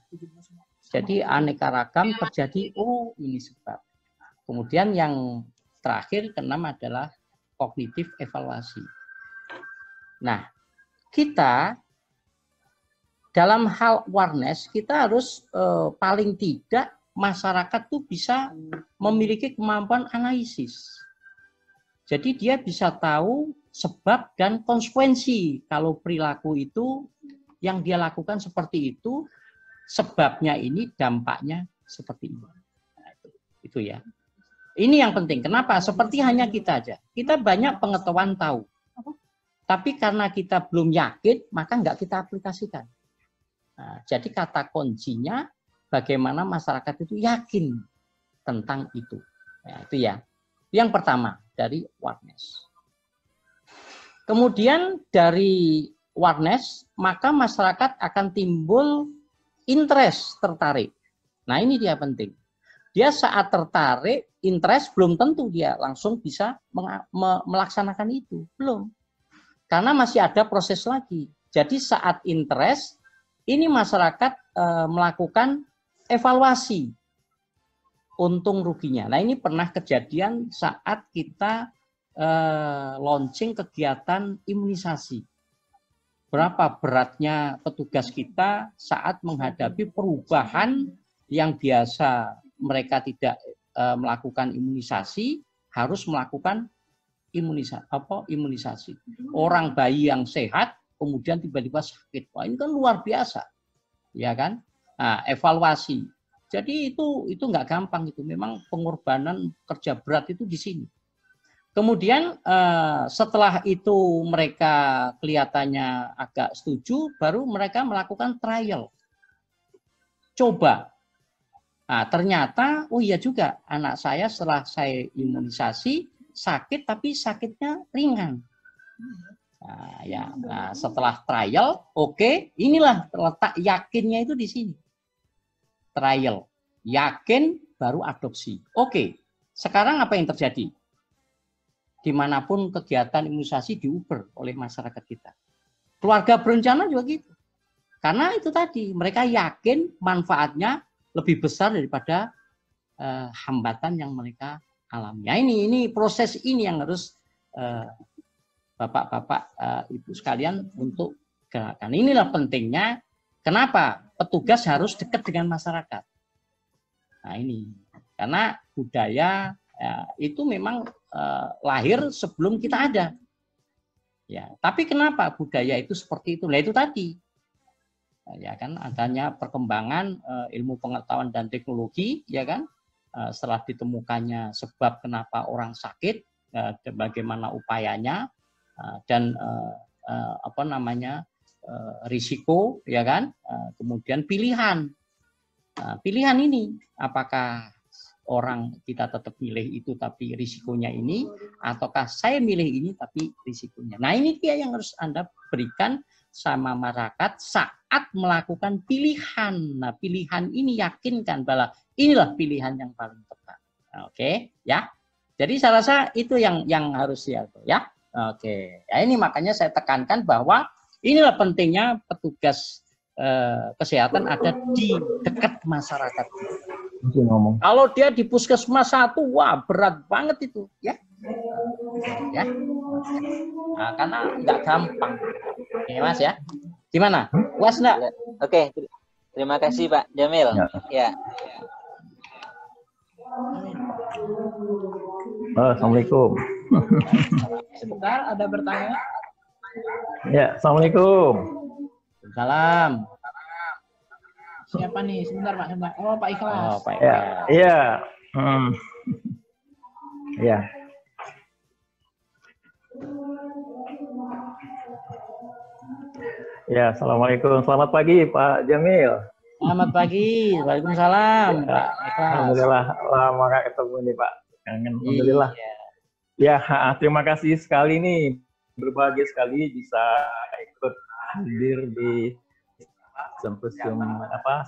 Jadi aneka ragam terjadi, oh ini sebab. Kemudian yang terakhir keenam adalah kognitif evaluasi. Nah, kita dalam hal awareness kita harus paling tidak masyarakat tuh bisa memiliki kemampuan analisis. Jadi dia bisa tahu sebab dan konsekuensi kalau perilaku itu yang dia lakukan seperti itu, sebabnya ini, dampaknya seperti ini. Nah, itu ya. Ini yang penting. Kenapa? Seperti hanya kita aja. Kita banyak pengetahuan tahu. Tapi karena kita belum yakin, maka nggak kita aplikasikan. Nah, jadi kata kuncinya bagaimana masyarakat itu yakin tentang itu. Nah, itu ya. Yang pertama dari awareness. Kemudian dari awareness, maka masyarakat akan timbul interest, tertarik. Nah ini dia penting. Dia saat tertarik, interest belum tentu dia langsung bisa melaksanakan itu. Belum. Karena masih ada proses lagi. Jadi saat interest, ini masyarakat melakukan evaluasi untung ruginya. Nah ini pernah kejadian saat kita launching kegiatan imunisasi. Berapa beratnya petugas kita saat menghadapi perubahan yang biasa mereka tidak melakukan imunisasi, harus melakukan imunisasi. Orang bayi yang sehat kemudian tiba-tiba sakit. Wah, ini kan luar biasa. Ya kan? Nah, evaluasi. Jadi itu nggak gampang itu. Memang pengorbanan kerja berat itu di sini. Kemudian setelah itu mereka kelihatannya agak setuju, baru mereka melakukan trial. Coba. Nah, ternyata, oh iya juga, anak saya setelah saya imunisasi, sakit tapi sakitnya ringan. Nah, ya, nah, setelah trial, oke, inilah letak yakinnya itu di sini. Trial, yakin, baru adopsi. Oke, sekarang apa yang terjadi? Dimanapun kegiatan imunisasi diuber oleh masyarakat kita. Keluarga berencana juga gitu. Karena itu tadi, mereka yakin manfaatnya lebih besar daripada hambatan yang mereka alami. Nah, ini proses ini yang harus Bapak-bapak, Ibu sekalian untuk gerakan. Inilah pentingnya, kenapa petugas harus dekat dengan masyarakat. Nah ini, karena budaya itu memang lahir sebelum kita ada. Ya, tapi kenapa budaya itu seperti itu? Nah itu tadi, ya kan, adanya perkembangan ilmu pengetahuan dan teknologi, ya kan, setelah ditemukannya sebab kenapa orang sakit, bagaimana upayanya, dan risiko, ya kan, kemudian pilihan. Pilihan ini apakah orang kita tetap milih itu tapi risikonya ini, ataukah saya milih ini tapi risikonya. Nah ini dia yang harus Anda berikan sama masyarakat saat melakukan pilihan. Nah pilihan ini yakinkan bahwa inilah pilihan yang paling tepat. Oke, ya. Jadi saya rasa itu yang harus ya. Oke, ya ini makanya saya tekankan bahwa inilah pentingnya petugas kesehatan ada di dekat masyarakat. Mesti ngomong. Kalau dia di puskesmas 1, wah berat banget itu, ya. Ya. Nah, karena nggak gampang. Oke, Mas ya. Gimana? Puas nggak? Oke, terima kasih Pak Jamil. Ya. Assalamualaikum. Sebentar, ada bertanya? Ya, assalamualaikum. Salam. Siapa nih? Sebentar Pak, sebentar. Oh, Pak Ikhlas. Oh, Pak Ya, Ikhlas. iya. Ya. Ya, assalamualaikum. Selamat pagi, Pak Jamil. Selamat pagi. Waalaikumsalam, Pak Ikhlas. Alhamdulillah, lama nggak ketemu nih, Pak. Kangen. Alhamdulillah. Iya. Ya, terima kasih sekali nih. Berbahagia sekali bisa ikut hadir di simposium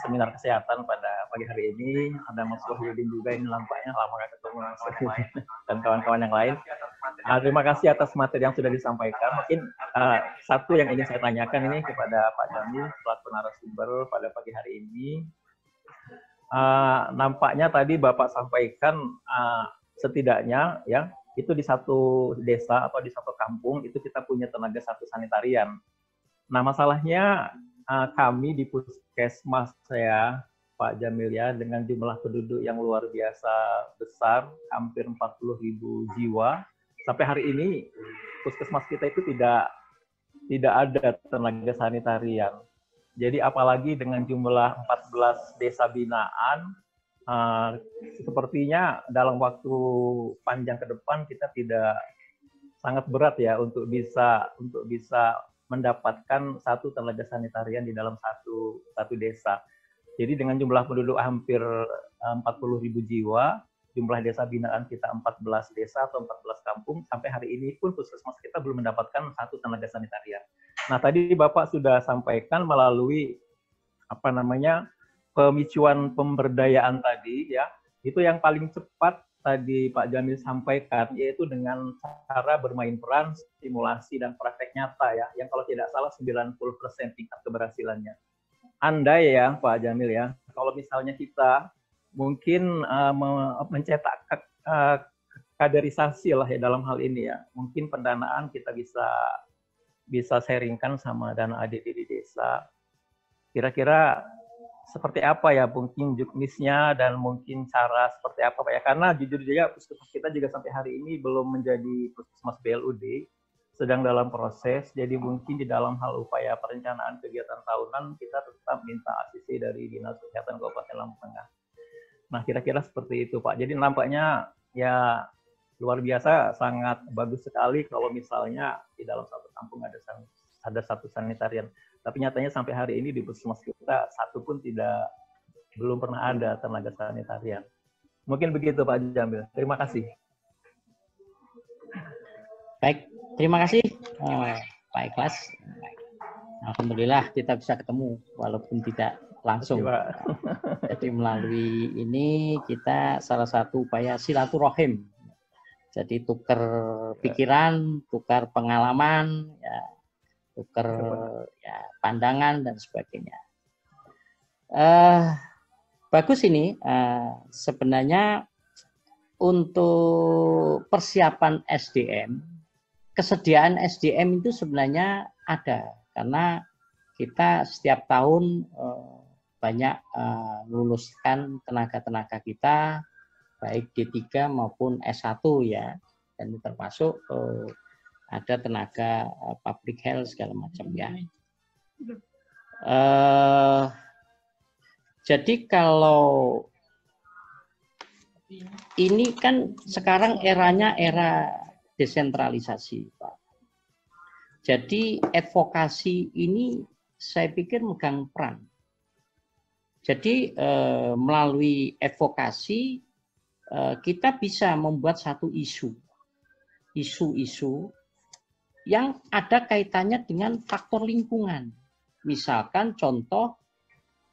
seminar kesehatan pada pagi hari ini. Ada Mas Wahyudin juga, ini nampaknya lama nggak ketemu Mas Wahyudin dan kawan-kawan yang lain. Terima kasih atas materi yang sudah disampaikan. Mungkin satu yang ingin saya tanyakan ini kepada Pak Jamil selaku narasumber pada pagi hari ini. Nampaknya tadi Bapak sampaikan setidaknya ya itu di satu desa atau di satu kampung itu kita punya tenaga satu sanitarian. Nah, masalahnya kami di puskesmas saya, Pak Jamil ya, dengan jumlah penduduk yang luar biasa besar, hampir 40.000 jiwa. Sampai hari ini puskesmas kita itu tidak ada tenaga sanitarian. Jadi apalagi dengan jumlah 14 desa binaan, sepertinya dalam waktu panjang ke depan kita tidak sangat berat ya untuk bisa mendapatkan satu tenaga sanitarian di dalam satu desa. Jadi dengan jumlah penduduk hampir 40.000 jiwa, jumlah desa binaan kita 14 desa atau 14 kampung, sampai hari ini pun puskesmas kita belum mendapatkan satu tenaga sanitarian. Nah, tadi Bapak sudah sampaikan melalui pemicuan pemberdayaan tadi ya, itu yang paling cepat tadi Pak Jamil sampaikan, yaitu dengan cara bermain peran, simulasi, dan praktek nyata ya, yang kalau tidak salah 90% tingkat keberhasilannya. Andai ya Pak Jamil ya, kalau misalnya kita mungkin mencetak kaderisasi lah ya dalam hal ini ya, mungkin pendanaan kita bisa sharingkan sama dana ADD di desa. Kira-kira seperti apa ya mungkin juknisnya dan mungkin cara seperti apa Pak ya, karena jujur saja puskesmas kita juga sampai hari ini belum menjadi puskesmas BLUD, sedang dalam proses. Jadi mungkin di dalam hal upaya perencanaan kegiatan tahunan kita tetap minta asisi dari Dinas Kesehatan Kabupaten Lampung Tengah. Nah, kira-kira seperti itu Pak. Jadi nampaknya ya luar biasa, sangat bagus sekali kalau misalnya di dalam satu kampung ada satu sanitarian. Tapi nyatanya sampai hari ini di puskesmas kita satu pun belum pernah ada tenaga sanitarian. Mungkin begitu Pak Jamil. Terima kasih. Baik, terima kasih Pak Ikhlas. Alhamdulillah kita bisa ketemu walaupun tidak langsung. Jadi melalui ini kita salah satu upaya silaturahim. Jadi tukar pikiran, tukar pengalaman, ya, tukar ya, pandangan dan sebagainya. Bagus ini sebenarnya untuk persiapan SDM, kesediaan SDM itu sebenarnya ada karena kita setiap tahun banyak luluskan tenaga-tenaga kita baik D3 maupun S1 ya, dan termasuk ada tenaga public health segala macam ya. Jadi kalau ini kan sekarang eranya era desentralisasi, Pak. Jadi advokasi ini saya pikir megang peran. Jadi melalui advokasi kita bisa membuat satu isu-isu yang ada kaitannya dengan faktor lingkungan. Misalkan contoh,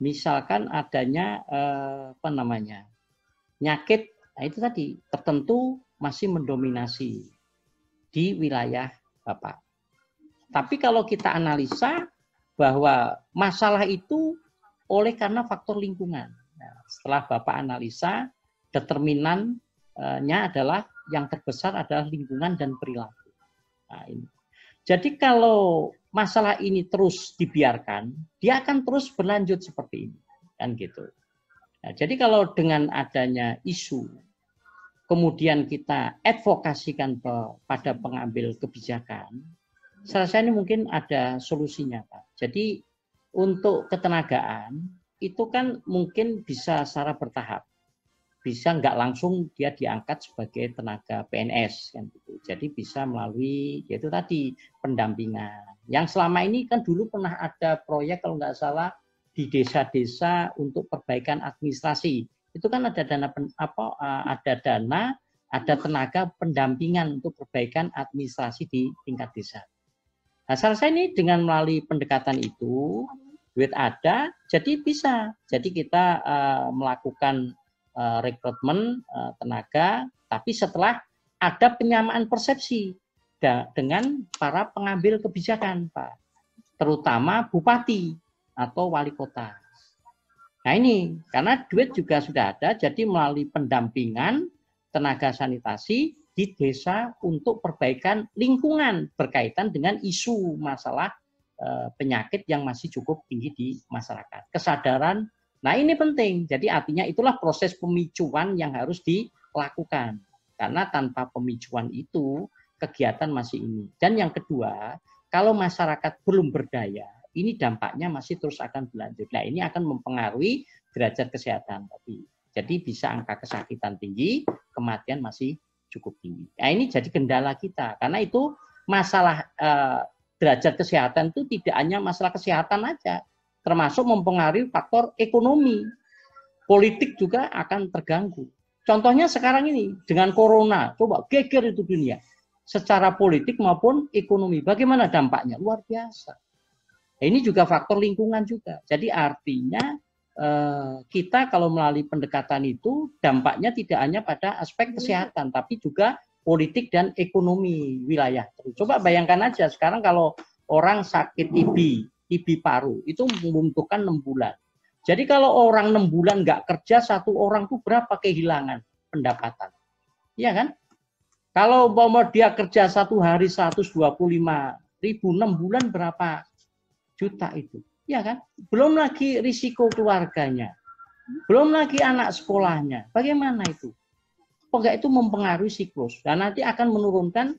misalkan adanya penyakit, nah itu tadi tertentu masih mendominasi di wilayah Bapak. Tapi kalau kita analisa bahwa masalah itu oleh karena faktor lingkungan. Nah, Setelah Bapak analisa, determinannya adalah yang terbesar adalah lingkungan dan perilaku. Nah, ini. Jadi kalau masalah ini terus dibiarkan, dia akan terus berlanjut seperti ini, kan gitu. Nah, jadi kalau dengan adanya isu, kemudian kita advokasikan pada pengambil kebijakan, saya rasa ini mungkin ada solusinya, Pak. Jadi untuk ketenagaan itu kan mungkin bisa secara bertahap. Bisa nggak langsung dia diangkat sebagai tenaga PNS kan gitu. Jadi bisa melalui yaitu tadi pendampingan. Yang selama ini kan dulu pernah ada proyek kalau nggak salah di desa-desa untuk perbaikan administrasi. Itu kan ada dana ada tenaga pendampingan untuk perbaikan administrasi di tingkat desa. Nah, saya rasa ini dengan melalui pendekatan itu duit ada, jadi bisa. Jadi kita melakukan rekrutmen tenaga, tapi setelah ada penyamaan persepsi dengan para pengambil kebijakan, Pak, terutama bupati atau wali kota. Nah ini, karena duit juga sudah ada, jadi melalui pendampingan tenaga sanitasi di desa untuk perbaikan lingkungan berkaitan dengan isu masalah penyakit yang masih cukup tinggi di masyarakat. Kesadaran. Nah ini penting, jadi artinya itulah proses pemicuan yang harus dilakukan. Karena tanpa pemicuan itu, kegiatan masih ini. Dan yang kedua, kalau masyarakat belum berdaya, ini dampaknya masih terus akan berlanjut. Nah ini akan mempengaruhi derajat kesehatan. Jadi bisa angka kesakitan tinggi, kematian masih cukup tinggi. Nah ini jadi kendala kita, karena itu masalah derajat kesehatan itu tidak hanya masalah kesehatan aja, termasuk mempengaruhi faktor ekonomi. Politik juga akan terganggu. Contohnya sekarang ini, dengan corona, coba geger itu dunia. Secara politik maupun ekonomi. Bagaimana dampaknya? Luar biasa. Nah, ini juga faktor lingkungan juga. Jadi artinya kita kalau melalui pendekatan itu, dampaknya tidak hanya pada aspek kesehatan, tapi juga politik dan ekonomi wilayah. Coba bayangkan aja, sekarang kalau orang sakit TB paru, itu membutuhkan 6 bulan. Jadi kalau orang 6 bulan nggak kerja, satu orang tuh berapa kehilangan pendapatan? Iya kan? Kalau mau dia kerja satu hari 125.000, 6 bulan berapa juta itu? Iya kan? Belum lagi risiko keluarganya. Belum lagi anak sekolahnya. Bagaimana itu? Enggak, itu mempengaruhi siklus. Dan nanti akan menurunkan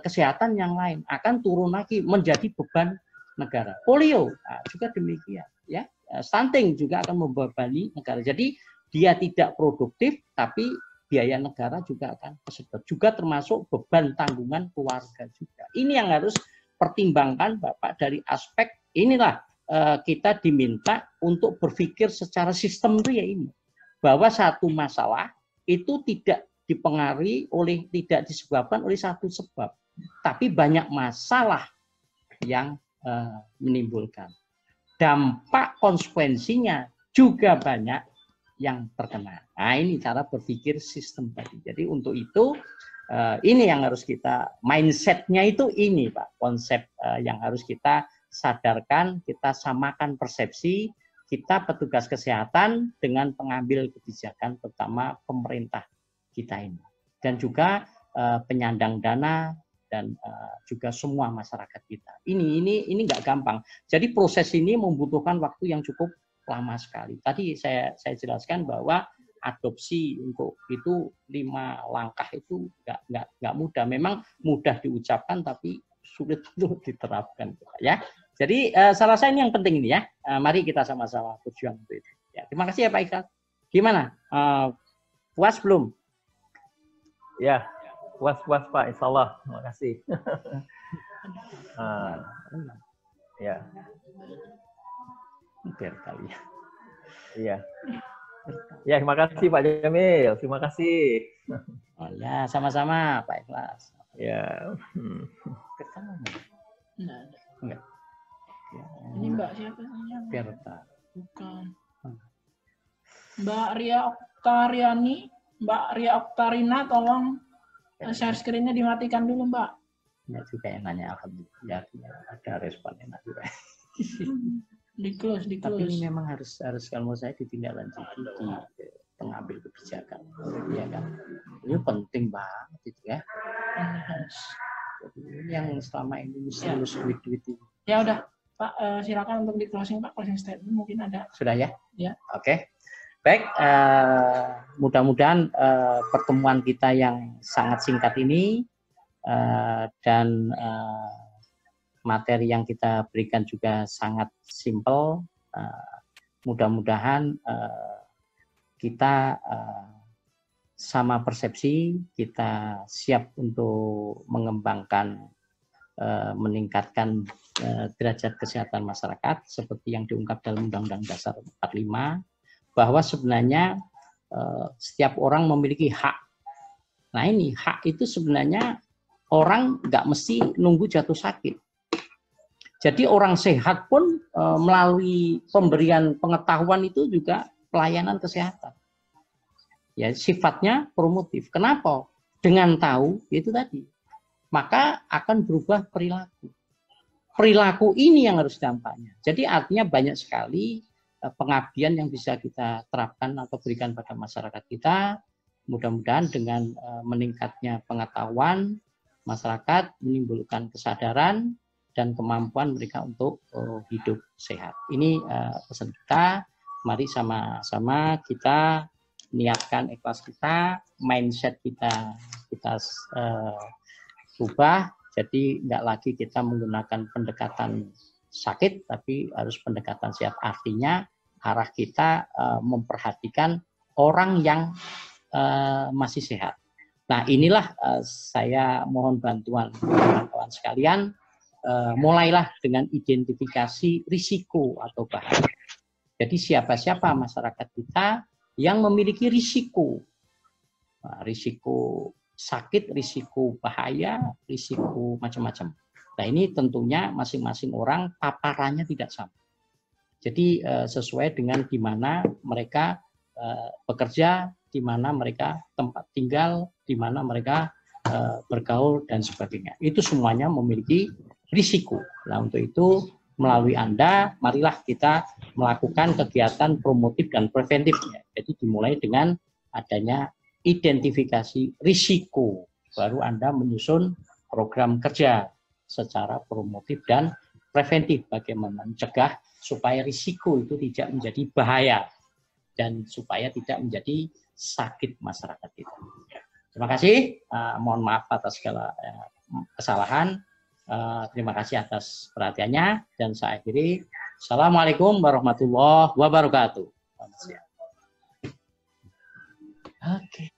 kesehatan yang lain. Akan turun lagi menjadi beban negara. Polio juga demikian. Ya, stunting juga akan membebani negara. Jadi dia tidak produktif, tapi biaya negara juga akan kesedot. Juga termasuk beban tanggungan keluarga juga. Ini yang harus pertimbangkan Bapak dari aspek inilah kita diminta untuk berpikir secara sistem itu ya ini. Bahwa satu masalah itu tidak dipengaruhi tidak disebabkan oleh satu sebab. Tapi banyak masalah yang menimbulkan. Dampak konsekuensinya juga banyak yang terkena. Nah ini cara berpikir sistem tadi. Jadi untuk itu ini yang harus kita, mindsetnya itu ini Pak. Konsep yang harus kita sadarkan, kita samakan persepsi, kita petugas kesehatan dengan pengambil kebijakan, terutama pemerintah kita ini. Dan juga penyandang dana, dan juga semua masyarakat kita. Ini nggak gampang. Jadi proses ini membutuhkan waktu yang cukup lama sekali. Tadi saya jelaskan bahwa adopsi untuk itu 5 langkah itu nggak mudah. Memang mudah diucapkan tapi sulit untuk diterapkan, ya. Jadi saya rasa ini yang penting ini ya. Mari kita sama-sama berjuang untuk itu. Ya, terima kasih ya Pak Iqbal. Gimana? Puas belum? Ya. Puas Pak, insya Allah. Terima kasih. Ya. Biar kali ya. Iya. Ya, terima kasih Pak Jamil. Terima kasih. Oh ya, sama-sama Pak Ikhlas. Ya. Enggak. Ya. Ini Mbak siapa sih? Berta. Bukan. Mbak Ria Oktariani, Mbak Ria Oktarina, tolong share screen-nya dimatikan dulu, Mbak. Enggak juga yang nanya, alhamdulillah ada respon enak juga. Di close. Tapi ini memang harus kalau menurut saya ditindaklanjuti di pengambil kebijakan, ya kan? Ini penting banget itu ya. Jadi ini yang selama ini mesti harus duit ini. Ya udah, Pak, silakan untuk di closing, Pak, closing statement mungkin ada. Sudah ya? Ya. Oke. Baik, mudah-mudahan pertemuan kita yang sangat singkat ini dan materi yang kita berikan juga sangat simpel. Mudah-mudahan kita sama persepsi, kita siap untuk mengembangkan, meningkatkan derajat kesehatan masyarakat seperti yang diungkap dalam Undang-Undang Dasar 45, bahwa sebenarnya setiap orang memiliki hak. Nah ini hak itu sebenarnya orang nggak mesti nunggu jatuh sakit. Jadi orang sehat pun melalui pemberian pengetahuan itu juga pelayanan kesehatan. Ya sifatnya promotif. Kenapa? Dengan tahu itu tadi, maka akan berubah perilaku. Perilaku ini yang harus dampaknya. Jadi artinya banyak sekali pengabdian yang bisa kita terapkan atau berikan pada masyarakat kita. Mudah-mudahan dengan meningkatnya pengetahuan masyarakat menimbulkan kesadaran dan kemampuan mereka untuk hidup sehat. Ini pesan kita. Mari sama-sama kita niatkan ikhlas kita, mindset kita ubah. Jadi nggak lagi kita menggunakan pendekatan sakit, tapi harus pendekatan sehat. Artinya arah kita memperhatikan orang yang masih sehat. Nah inilah saya mohon bantuan kawan-kawan sekalian. Mulailah dengan identifikasi risiko atau bahaya. Jadi siapa-siapa masyarakat kita yang memiliki risiko, risiko sakit, risiko bahaya, risiko macam-macam. Nah ini tentunya masing-masing orang paparannya tidak sama. Jadi sesuai dengan di mana mereka bekerja, di mana mereka tempat tinggal, di mana mereka bergaul dan sebagainya. Itu semuanya memiliki risiko. Nah untuk itu melalui Anda, marilah kita melakukan kegiatan promotif dan preventif. Jadi dimulai dengan adanya identifikasi risiko, baru Anda menyusun program kerja secara promotif dan preventif, bagaimana mencegah supaya risiko itu tidak menjadi bahaya dan supaya tidak menjadi sakit masyarakat kita. Terima kasih, mohon maaf atas segala kesalahan. Terima kasih atas perhatiannya dan saya akhiri. Assalamualaikum warahmatullahi wabarakatuh. Oke.